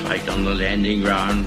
Right on the landing ground.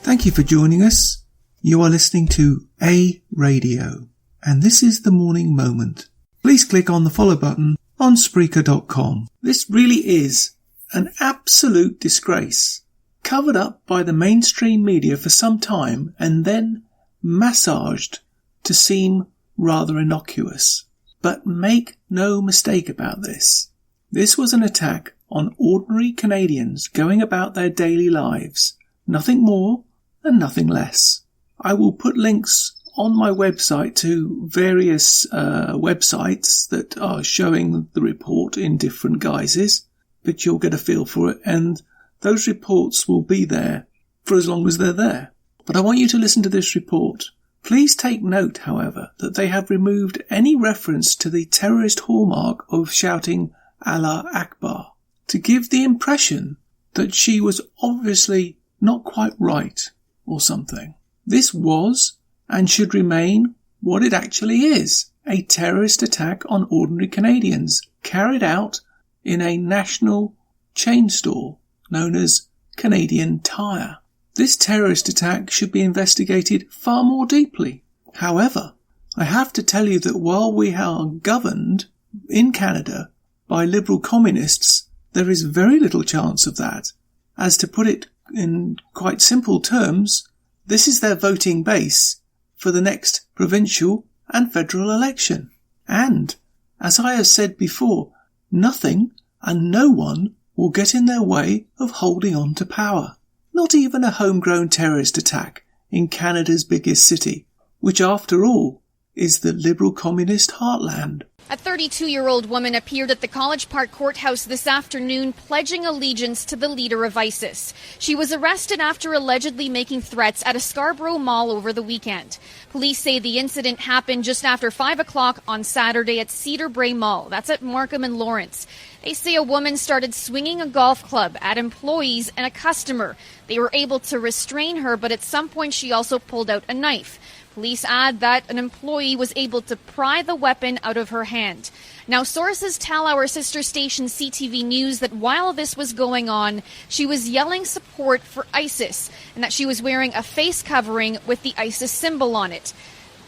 Thank you for joining us. You are listening to A Radio, and this is the Morning Moment. Please click on the follow button on Spreaker.com. This really is an absolute disgrace, covered up by the mainstream media for some time and then massaged to seem rather innocuous. But make no mistake about this. This was an attack on ordinary Canadians going about their daily lives. Nothing more and nothing less. I will put links on my website to various websites that are showing the report in different guises, but you'll get a feel for it, and those reports will be there for as long as they're there. But I want you to listen to this report. Please take note, however, that they have removed any reference to the terrorist hallmark of shouting Allah Akbar, to give the impression that she was obviously not quite right or something. This was and should remain what it actually is, a terrorist attack on ordinary Canadians carried out in a national chain store known as Canadian Tire. This terrorist attack should be investigated far more deeply. However, I have to tell you that while we are governed in Canada by liberal communists, there is very little chance of that. As to put it in quite simple terms, this is their voting base for the next provincial and federal election. And, as I have said before, nothing and no one will get in their way of holding on to power. Not even a homegrown terrorist attack in Canada's biggest city, which after all is the liberal communist heartland. A 32-year-old woman appeared at the College Park courthouse this afternoon pledging allegiance to the leader of ISIS. She was arrested after allegedly making threats at a Scarborough mall over the weekend. Police say the incident happened just after 5 o'clock on Saturday at Cedar Brae Mall. That's at Markham and Lawrence. They say a woman started swinging a golf club at employees and a customer. They were able to restrain her, but at some point she also pulled out a knife. Police add that an employee was able to pry the weapon out of her hand. Now, sources tell our sister station CTV News that while this was going on, she was yelling support for ISIS and that she was wearing a face covering with the ISIS symbol on it.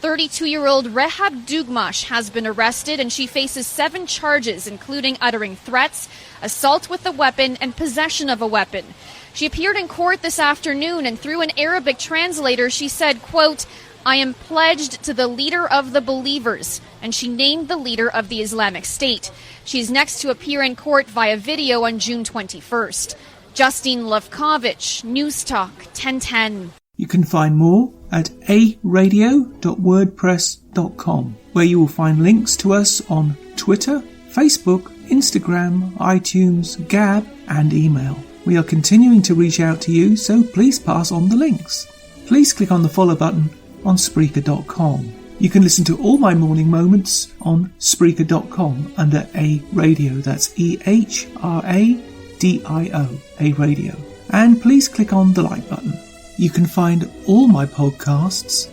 32-year-old Rehab Dugmash has been arrested and she faces 7 charges, including uttering threats, assault with a weapon, and possession of a weapon. She appeared in court this afternoon and through an Arabic translator, she said, quote, "I am pledged to the leader of the believers," and she named the leader of the Islamic State. She's next to appear in court via video on June 21st. Justine Levkovich, News Talk 1010. You can find more at aradio.wordpress.com, where you will find links to us on Twitter, Facebook, Instagram, iTunes, Gab, and email. We are continuing to reach out to you, so please pass on the links. Please click on the follow button on Spreaker.com. You can listen to all my morning moments on Spreaker.com under A Radio. That's EHRADIO, A Radio. And please click on the like button. You can find all my podcasts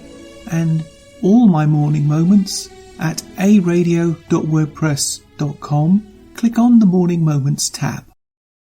and all my morning moments at aradio.wordpress.com. Click on the Morning Moments tab.